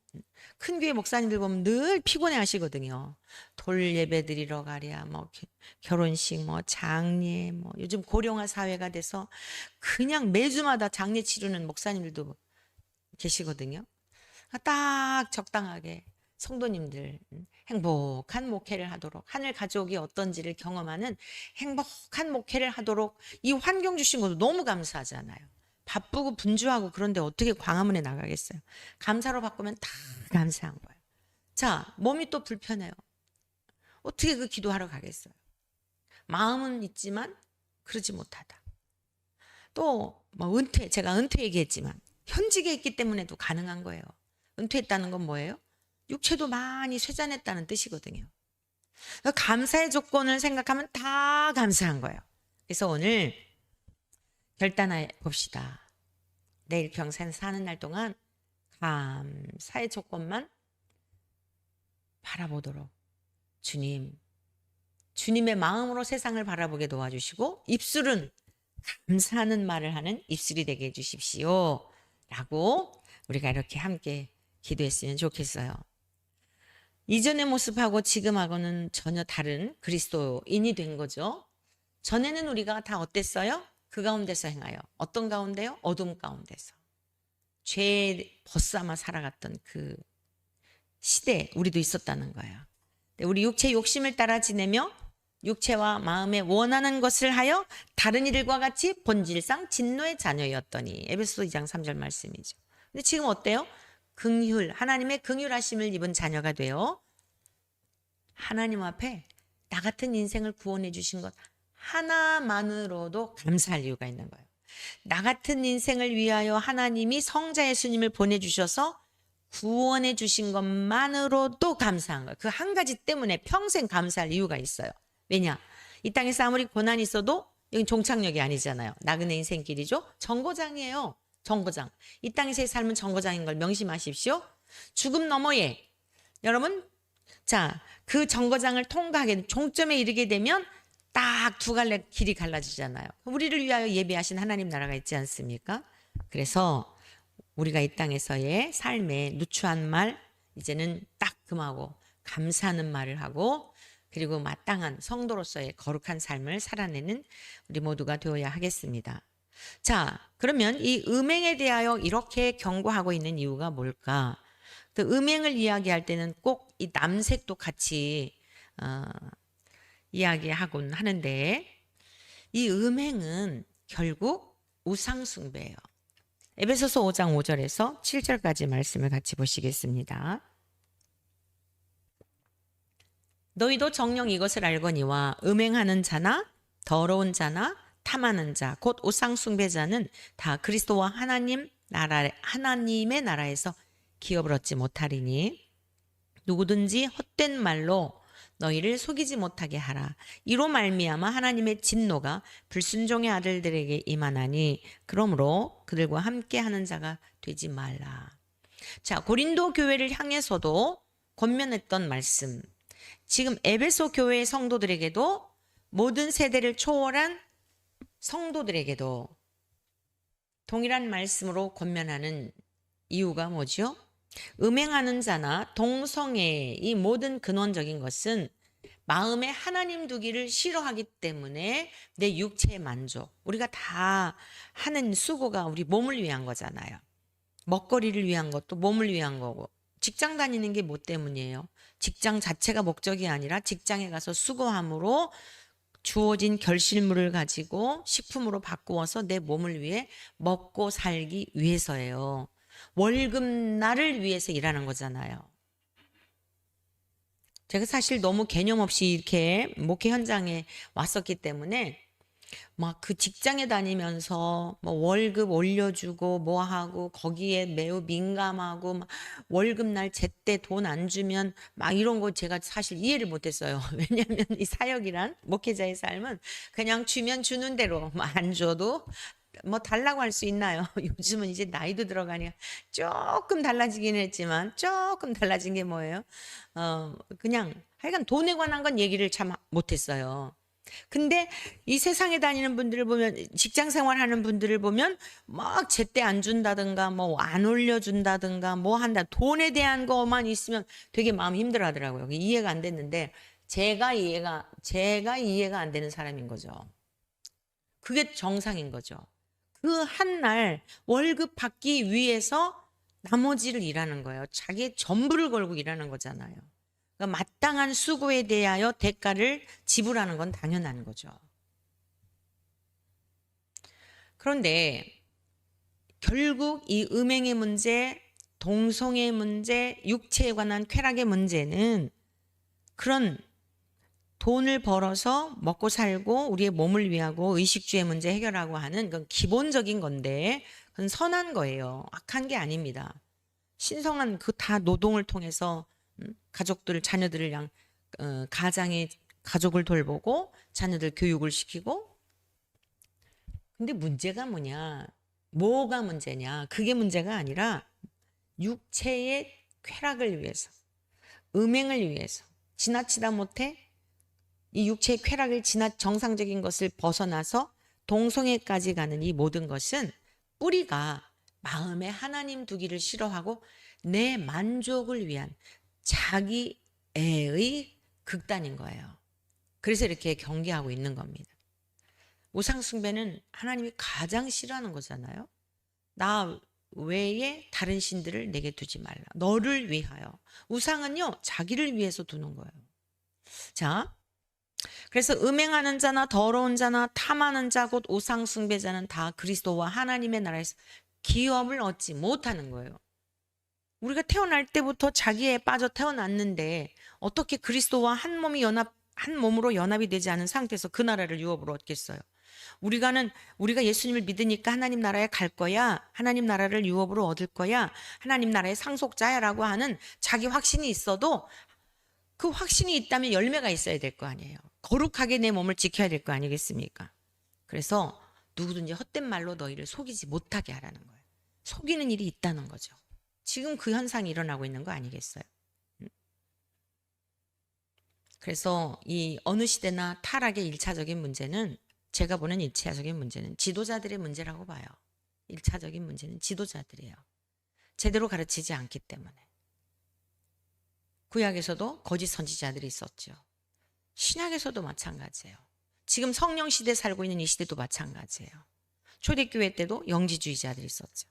큰 교회 목사님들 보면 늘 피곤해 하시거든요. 돌 예배 드리러 가랴, 결혼식, 장례, 요즘 고령화 사회가 돼서 그냥 매주마다 장례 치르는 목사님들도 계시거든요. 딱 적당하게 성도님들 행복한 목회를 하도록 하늘 가족이 어떤지를 경험하는 행복한 목회를 하도록 이 환경 주신 것도 너무 감사하잖아요. 바쁘고 분주하고 그런데 어떻게 광화문에 나가겠어요. 감사로 바꾸면 다 감사한 거예요. 자, 몸이 또 불편해요. 어떻게 그 기도하러 가겠어요. 마음은 있지만 그러지 못하다. 또 제가 은퇴 얘기했지만 현직에 있기 때문에도 가능한 거예요. 은퇴했다는 건 뭐예요? 육체도 많이 쇠잔했다는 뜻이거든요. 감사의 조건을 생각하면 다 감사한 거예요. 그래서 오늘 결단해 봅시다. 내일 평생 사는 날 동안 감사의 조건만 바라보도록 주님의 마음으로 세상을 바라보게 도와주시고 입술은 감사하는 말을 하는 입술이 되게 해주십시오. 라고 우리가 이렇게 함께 기도했으면 좋겠어요. 이전의 모습하고 지금하고는 전혀 다른 그리스도인이 된 거죠. 전에는 우리가 다 어땠어요? 그 가운데서 행하여. 어떤 가운데요? 어둠 가운데서. 죄에 벗삼아 살아갔던 그 시대에 우리도 있었다는 거예요. 우리 육체 욕심을 따라 지내며 육체와 마음에 원하는 것을 하여 다른 이들과 같이 본질상 진노의 자녀였더니. 에베소서 2장 3절 말씀이죠. 근데 지금 어때요? 긍휼, 하나님의 긍휼하심을 입은 자녀가 되어 하나님 앞에 나 같은 인생을 구원해 주신 것 하나만으로도 감사할 이유가 있는 거예요. 나 같은 인생을 위하여 하나님이 성자 예수님을 보내주셔서 구원해 주신 것만으로도 감사한 거예요. 그 한 가지 때문에 평생 감사할 이유가 있어요. 왜냐? 이 땅에서 아무리 고난이 있어도 여기 종착역이 아니잖아요. 나그네 인생길이죠. 정거장이에요. 정거장. 이 땅에서의 삶은 정거장인 걸 명심하십시오. 죽음 너머에 여러분, 자, 그 정거장을 통과하게 종점에 이르게 되면 딱 두 갈래 길이 갈라지잖아요. 우리를 위하여 예비하신 하나님 나라가 있지 않습니까? 그래서 우리가 이 땅에서의 삶에 누추한 말 이제는 딱 금하고 감사하는 말을 하고 그리고 마땅한 성도로서의 거룩한 삶을 살아내는 우리 모두가 되어야 하겠습니다. 자, 그러면 이 음행에 대하여 이렇게 경고하고 있는 이유가 뭘까? 그 음행을 이야기할 때는 꼭 이 남색도 같이 이야기하곤 하는데 이 음행은 결국 우상숭배예요. 에베소서 5장 5절에서 7절까지 말씀을 같이 보시겠습니다. 너희도 정녕 이것을 알거니와 음행하는 자나 더러운 자나 탐하는 자 곧 우상숭배자는 다 그리스도와 하나님의 나라에서 기업을 얻지 못하리니 누구든지 헛된 말로 너희를 속이지 못하게 하라. 이로 말미암아 하나님의 진노가 불순종의 아들들에게 임하나니 그러므로 그들과 함께하는 자가 되지 말라. 자, 고린도 교회를 향해서도 권면했던 말씀. 지금 에베소 교회의 성도들에게도 모든 세대를 초월한 성도들에게도 동일한 말씀으로 권면하는 이유가 뭐죠? 음행하는 자나 동성애의 이 모든 근원적인 것은 마음에 하나님 두기를 싫어하기 때문에 내 육체의 만족, 우리가 다 하는 수고가 우리 몸을 위한 거잖아요. 먹거리를 위한 것도 몸을 위한 거고 직장 다니는 게 뭐 때문이에요? 직장 자체가 목적이 아니라 직장에 가서 수고함으로 주어진 결실물을 가지고 식품으로 바꾸어서 내 몸을 위해 먹고 살기 위해서예요. 월급날을 위해서 일하는 거잖아요. 제가 사실 너무 개념 없이 이렇게 목회 현장에 왔었기 때문에 막 그 직장에 다니면서 뭐 월급 올려주고 뭐 하고 거기에 매우 민감하고 막 월급날 제때 돈 안 주면 막 이런 거 제가 사실 이해를 못했어요. 왜냐하면 이 사역이란 목회자의 삶은 그냥 주면 주는 대로 안 줘도 뭐 달라고 할 수 있나요? 요즘은 이제 나이도 들어가니까 조금 달라지긴 했지만 조금 달라진 게 뭐예요? 그냥 하여간 돈에 관한 건 얘기를 참 못했어요. 근데 이 세상에 다니는 분들을 보면 직장 생활하는 분들을 보면 막 제때 안 준다든가 뭐 안 올려준다든가 뭐 한다 돈에 대한 것만 있으면 되게 마음이 힘들어하더라고요. 이해가 안 됐는데 제가 이해가 안 되는 사람인 거죠. 그게 정상인 거죠. 그 한 날 월급 받기 위해서 나머지를 일하는 거예요. 자기의 전부를 걸고 일하는 거잖아요. 그러니까 마땅한 수고에 대하여 대가를 지불하는 건 당연한 거죠. 그런데 결국 이 음행의 문제, 동성애의 문제, 육체에 관한 쾌락의 문제는 그런 돈을 벌어서 먹고 살고 우리의 몸을 위하고 의식주의 문제 해결하고 하는 건 기본적인 건데 그건 선한 거예요. 악한 게 아닙니다. 신성한 그 다 노동을 통해서 가족들, 자녀들을 가장의 가족을 돌보고 자녀들 교육을 시키고 근데 문제가 뭐가 문제냐? 그게 문제가 아니라 육체의 쾌락을 위해서 음행을 위해서 지나치다 못해 이 육체의 쾌락을 정상적인 것을 벗어나서 동성애까지 가는 이 모든 것은 뿌리가 마음에 하나님 두기를 싫어하고 내 만족을 위한 자기애의 극단인 거예요. 그래서 이렇게 경계하고 있는 겁니다. 우상숭배는 하나님이 가장 싫어하는 거잖아요. 나 외에 다른 신들을 내게 두지 말라. 너를 위하여. 우상은요, 자기를 위해서 두는 거예요. 자, 그래서 음행하는 자나 더러운 자나 탐하는 자 곧 우상숭배자는 다 그리스도와 하나님의 나라에서 기업을 얻지 못하는 거예요. 우리가 태어날 때부터 자기에 빠져 태어났는데 어떻게 그리스도와 한 몸으로 연합이 되지 않은 상태에서 그 나라를 유업으로 얻겠어요? 우리가 예수님을 믿으니까 하나님 나라에 갈 거야. 하나님 나라를 유업으로 얻을 거야. 하나님 나라의 상속자야라고 하는 자기 확신이 있어도 그 확신이 있다면 열매가 있어야 될 거 아니에요. 거룩하게 내 몸을 지켜야 될 거 아니겠습니까? 그래서 누구든지 헛된 말로 너희를 속이지 못하게 하라는 거예요. 속이는 일이 있다는 거죠. 지금 그 현상이 일어나고 있는 거 아니겠어요? 그래서 이 어느 시대나 타락의 1차적인 문제는, 제가 보는 1차적인 문제는 지도자들의 문제라고 봐요. 1차적인 문제는 지도자들이에요. 제대로 가르치지 않기 때문에. 구약에서도 거짓 선지자들이 있었죠. 신약에서도 마찬가지예요. 지금 성령 시대에 살고 있는 이 시대도 마찬가지예요. 초대교회 때도 영지주의자들이 있었죠.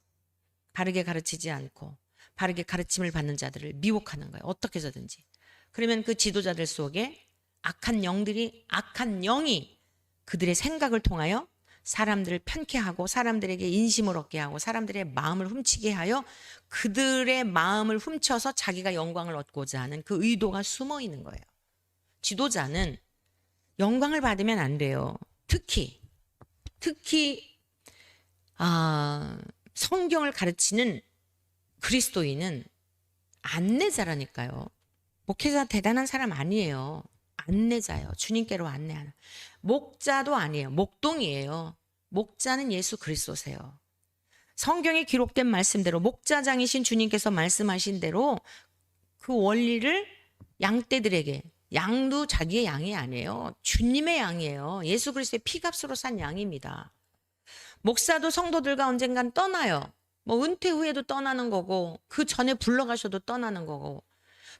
바르게 가르치지 않고 바르게 가르침을 받는 자들을 미혹하는 거예요. 어떻게 해서든지. 그러면 그 지도자들 속에 악한 영이 그들의 생각을 통하여 사람들을 편케하고 사람들에게 인심을 얻게 하고 사람들의 마음을 훔치게 하여 그들의 마음을 훔쳐서 자기가 영광을 얻고자 하는 그 의도가 숨어 있는 거예요. 지도자는 영광을 받으면 안 돼요. 특히 성경을 가르치는 그리스도인은 안내자라니까요. 목회자 대단한 사람 아니에요. 안내자예요. 주님께로 안내하는. 목자도 아니에요. 목동이에요. 목자는 예수 그리스도세요. 성경에 기록된 말씀대로 목자장이신 주님께서 말씀하신 대로 그 원리를 양떼들에게, 양도 자기의 양이 아니에요. 주님의 양이에요. 예수 그리스도의 피값으로 산 양입니다. 목사도 성도들과 언젠간 떠나요. 은퇴 후에도 떠나는 거고 그 전에 불러가셔도 떠나는 거고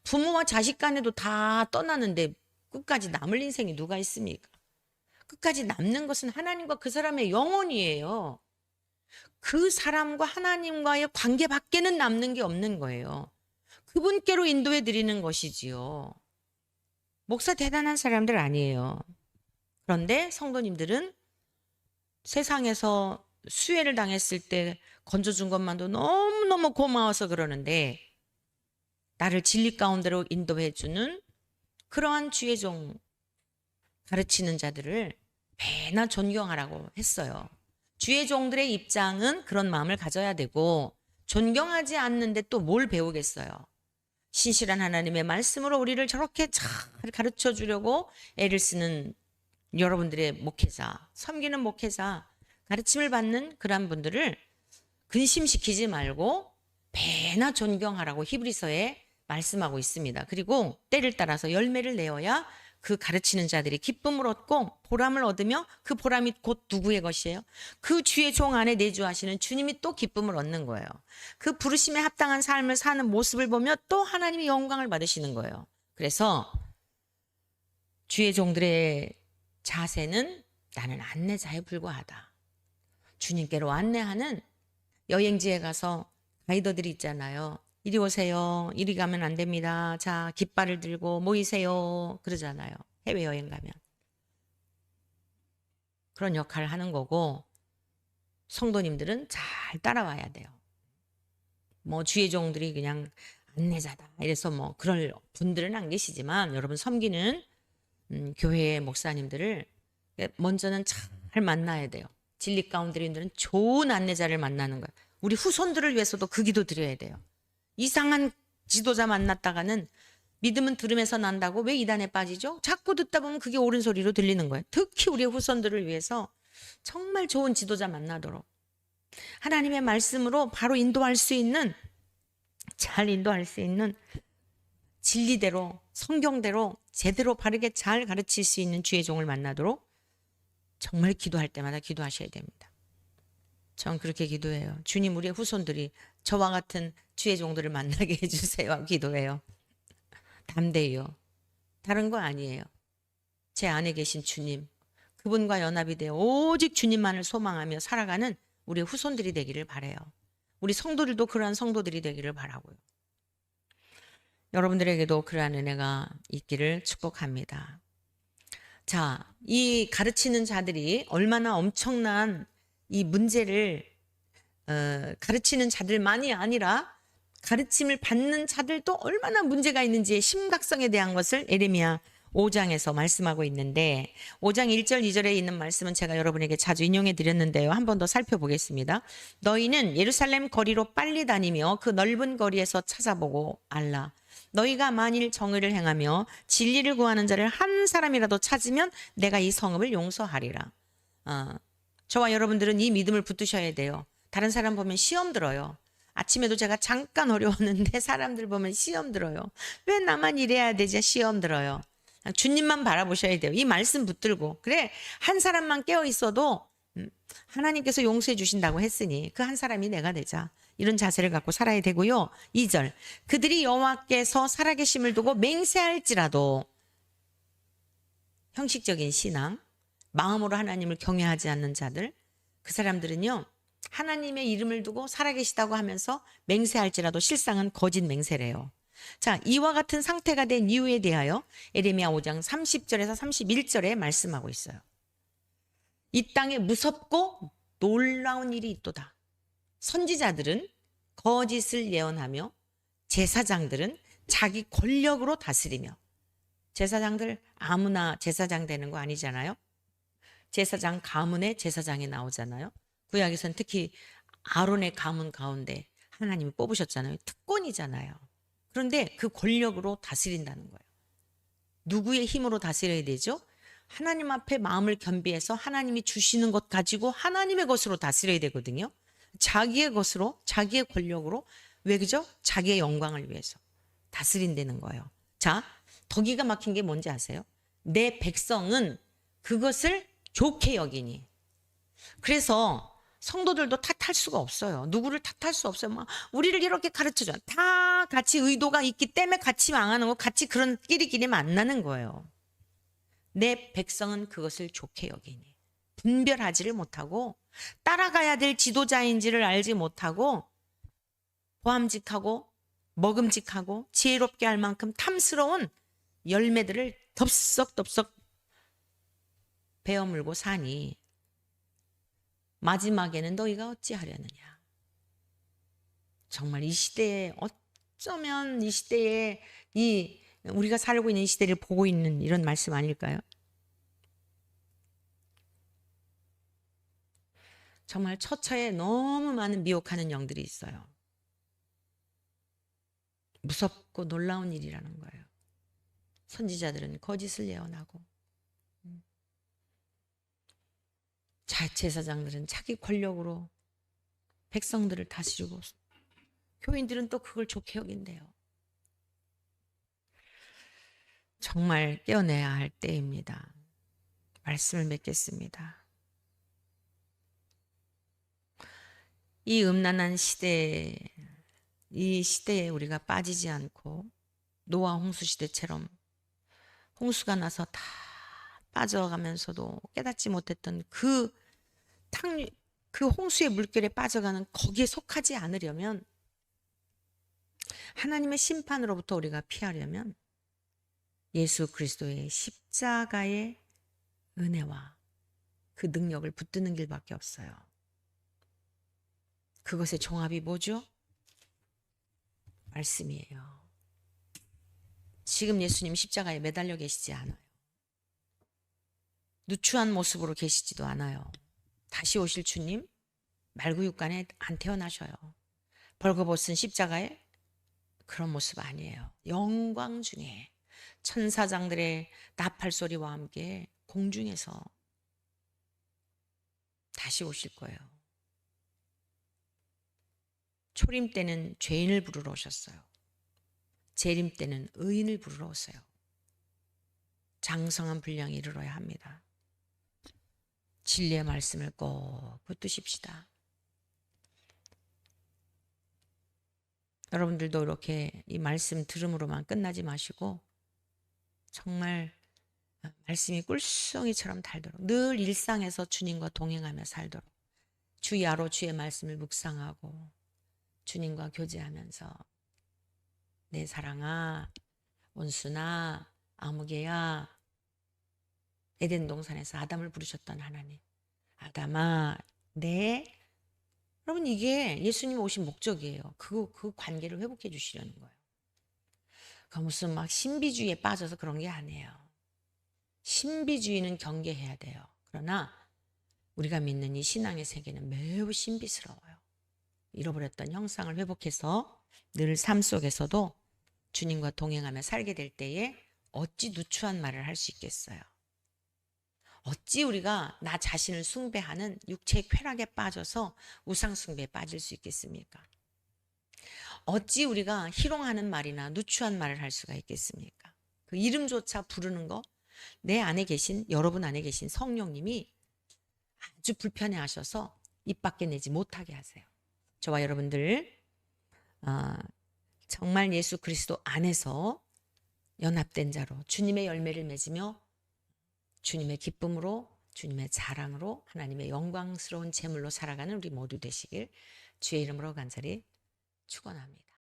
부모와 자식 간에도 다 떠나는데 끝까지 남을 인생이 누가 있습니까? 끝까지 남는 것은 하나님과 그 사람의 영혼이에요. 그 사람과 하나님과의 관계밖에는 남는 게 없는 거예요. 그분께로 인도해 드리는 것이지요. 목사 대단한 사람들 아니에요. 그런데 성도님들은 세상에서 수혜를 당했을 때 건져준 것만도 너무너무 고마워서 그러는데 나를 진리 가운데로 인도해 주는 그러한 주의 종 가르치는 자들을 매나 존경하라고 했어요. 주의 종들의 입장은 그런 마음을 가져야 되고 존경하지 않는데 또 뭘 배우겠어요. 신실한 하나님의 말씀으로 우리를 저렇게 잘 가르쳐 주려고 애를 쓰는 여러분들의 목회자, 섬기는 목회자, 가르침을 받는 그런 분들을 근심시키지 말고 매나 존경하라고 히브리서에 말씀하고 있습니다. 그리고 때를 따라서 열매를 내어야 그 가르치는 자들이 기쁨을 얻고 보람을 얻으며 그 보람이 곧 누구의 것이에요? 그 주의 종 안에 내주하시는 주님이 또 기쁨을 얻는 거예요. 그 부르심에 합당한 삶을 사는 모습을 보며 또 하나님이 영광을 받으시는 거예요. 그래서 주의 종들의 자세는 나는 안내자에 불과하다. 주님께로 안내하는 여행지에 가서 가이더들이 있잖아요. 이리 오세요. 이리 가면 안 됩니다. 자, 깃발을 들고 모이세요. 그러잖아요. 해외여행 가면. 그런 역할을 하는 거고 성도님들은 잘 따라와야 돼요. 주의 종들이 그냥 안내자다. 이래서 그럴 분들은 안 계시지만 여러분 섬기는 교회의 목사님들을 먼저는 잘 만나야 돼요. 진리 가운데 있는 좋은 안내자를 만나는 거예요. 우리 후손들을 위해서도 그 기도 드려야 돼요. 이상한 지도자 만났다가는 믿음은 들음에서 난다고 왜 이단에 빠지죠? 자꾸 듣다 보면 그게 옳은 소리로 들리는 거예요. 특히 우리의 후손들을 위해서 정말 좋은 지도자 만나도록 하나님의 말씀으로 바로 인도할 수 있는, 잘 인도할 수 있는 진리대로 성경대로 제대로 바르게 잘 가르칠 수 있는 주의 종을 만나도록 정말 기도할 때마다 기도하셔야 됩니다. 전 그렇게 기도해요. 주님, 우리의 후손들이 저와 같은 주의 종들을 만나게 해주세요. 기도해요. 담대히요. 다른 거 아니에요. 제 안에 계신 주님, 그분과 연합이 되어 오직 주님만을 소망하며 살아가는 우리 후손들이 되기를 바라요. 우리 성도들도 그러한 성도들이 되기를 바라고요. 여러분들에게도 그러한 은혜가 있기를 축복합니다. 자, 이 가르치는 자들이 얼마나 엄청난 이 문제를 가르치는 자들만이 아니라 가르침을 받는 자들도 얼마나 문제가 있는지의 심각성에 대한 것을 에레미야 5장에서 말씀하고 있는데 5장 1절 2절에 있는 말씀은 제가 여러분에게 자주 인용해 드렸는데요. 한 번 더 살펴보겠습니다. 너희는 예루살렘 거리로 빨리 다니며 그 넓은 거리에서 찾아보고 알라. 너희가 만일 정의를 행하며 진리를 구하는 자를 한 사람이라도 찾으면 내가 이 성읍을 용서하리라. 저와 여러분들은 이 믿음을 붙드셔야 돼요. 다른 사람 보면 시험 들어요. 아침에도 제가 잠깐 어려웠는데 사람들 보면 시험 들어요. 왜 나만 이래야 되지? 시험 들어요. 주님만 바라보셔야 돼요. 이 말씀 붙들고. 그래, 한 사람만 깨어 있어도 하나님께서 용서해 주신다고 했으니 그 한 사람이 내가 되자. 이런 자세를 갖고 살아야 되고요. 2절. 그들이 여호와께서 살아계심을 두고 맹세할지라도 형식적인 신앙, 마음으로 하나님을 경외하지 않는 자들, 그 사람들은요. 하나님의 이름을 두고 살아계시다고 하면서 맹세할지라도 실상은 거짓 맹세래요. 자, 이와 같은 상태가 된 이유에 대하여 에레미야 5장 30절에서 31절에 말씀하고 있어요. 이 땅에 무섭고 놀라운 일이 있도다. 선지자들은 거짓을 예언하며 제사장들은 자기 권력으로 다스리며. 제사장들 아무나 제사장 되는 거 아니잖아요. 제사장 가문에 제사장이 나오잖아요. 구약에서는 특히 아론의 가문 가운데 하나님이 뽑으셨잖아요. 특권이잖아요. 그런데 그 권력으로 다스린다는 거예요. 누구의 힘으로 다스려야 되죠? 하나님 앞에 마음을 겸비해서 하나님이 주시는 것 가지고 하나님의 것으로 다스려야 되거든요. 자기의 것으로, 자기의 권력으로. 왜 그죠? 자기의 영광을 위해서 다스린다는 거예요. 자, 더 기가 막힌 게 뭔지 아세요? 내 백성은 그것을 좋게 여기니. 그래서 성도들도 탓할 수가 없어요. 누구를 탓할 수 없어요. 막 우리를 이렇게 가르쳐줘. 다 같이 의도가 있기 때문에 같이 망하는 거, 같이 그런 끼리끼리 만나는 거예요. 내 백성은 그것을 좋게 여기니. 분별하지를 못하고 따라가야 될 지도자인지를 알지 못하고 보암직하고 먹음직하고 지혜롭게 할 만큼 탐스러운 열매들을 덥석덥석 베어물고 사니 마지막에는 너희가 어찌하려느냐. 정말 이 시대에 어쩌면 이 시대에 우리가 살고 있는 이 시대를 보고 있는 이런 말씀 아닐까요? 정말 처처에 너무 많은 미혹하는 영들이 있어요. 무섭고 놀라운 일이라는 거예요. 선지자들은 거짓을 예언하고 제사장들은 자기 권력으로 백성들을 다스리고 교인들은 또 그걸 좋게 여긴대요. 정말 깨어내야 할 때입니다. 말씀을 맺겠습니다. 이 음란한 시대에, 이 시대에 우리가 빠지지 않고 노아 홍수 시대처럼 홍수가 나서 다 빠져가면서도 깨닫지 못했던 그 홍수의 물결에 빠져가는 거기에 속하지 않으려면, 하나님의 심판으로부터 우리가 피하려면 예수 그리스도의 십자가의 은혜와 그 능력을 붙드는 길밖에 없어요. 그것의 종합이 뭐죠? 말씀이에요. 지금 예수님 십자가에 매달려 계시지 않아요. 누추한 모습으로 계시지도 않아요. 다시 오실 주님 말구육간에 안 태어나셔요. 벌거벗은 십자가에 그런 모습 아니에요. 영광 중에 천사장들의 나팔 소리와 함께 공중에서 다시 오실 거예요. 초림 때는 죄인을 부르러 오셨어요. 재림 때는 의인을 부르러 오세요. 장성한 분량에 이르러야 합니다. 진리의 말씀을 꼭 붙드십시다. 여러분들도 이렇게 이 말씀 들음으로만 끝나지 마시고 정말 말씀이 꿀송이처럼 달도록 늘 일상에서 주님과 동행하며 살도록 주야로 주의 말씀을 묵상하고 주님과 교제하면서 내 사랑아, 온순아, 아무개야, 에덴 동산에서 아담을 부르셨던 하나님, 아담아, 네. 여러분 이게 예수님 오신 목적이에요. 그 관계를 회복해 주시려는 거예요. 그 무슨 막 신비주의에 빠져서 그런 게 아니에요. 신비주의는 경계해야 돼요. 그러나 우리가 믿는 이 신앙의 세계는 매우 신비스러워요. 잃어버렸던 형상을 회복해서 늘 삶 속에서도 주님과 동행하며 살게 될 때에 어찌 누추한 말을 할 수 있겠어요. 어찌 우리가 나 자신을 숭배하는 육체의 쾌락에 빠져서 우상 숭배에 빠질 수 있겠습니까? 어찌 우리가 희롱하는 말이나 누추한 말을 할 수가 있겠습니까? 그 이름조차 부르는 거 내 안에 계신 여러분 안에 계신 성령님이 아주 불편해 하셔서 입 밖에 내지 못하게 하세요. 저와 여러분들 정말 예수 그리스도 안에서 연합된 자로 주님의 열매를 맺으며 주님의 기쁨으로 주님의 자랑으로 하나님의 영광스러운 제물로 살아가는 우리 모두 되시길 주의 이름으로 간절히 축원합니다.